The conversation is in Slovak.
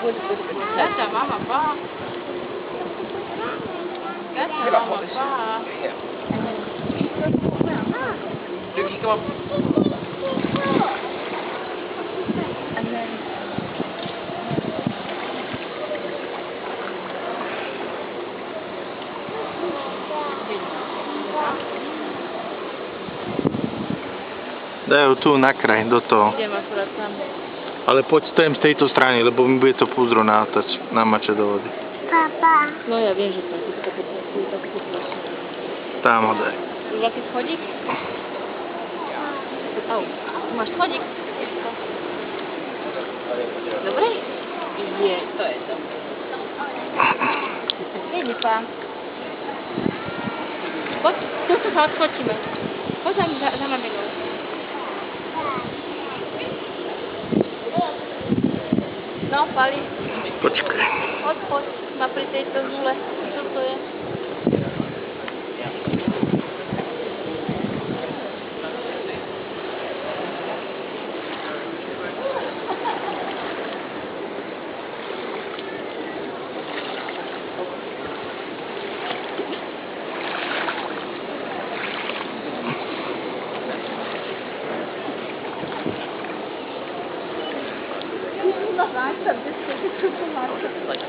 That's a mama pa. That's a mama pa. Luke, come on. And then... Daj ho tu na kraj, do toho. Idem akurát tam. Ale poď stojem z tejto strany, lebo mi bude to púzdro namačať do vody. Papa. No ja viem, že to je také strašné. Tam ho daj. Veľký schodík? Au, máš schodík? Dobre? Je, to je to. Vidí pán. Poď, tu sa odskočíme. Poď za maminou. No, Pali. Počkaj. Poď, ma pri tejto zule. Čo to je? Zaznám, že to je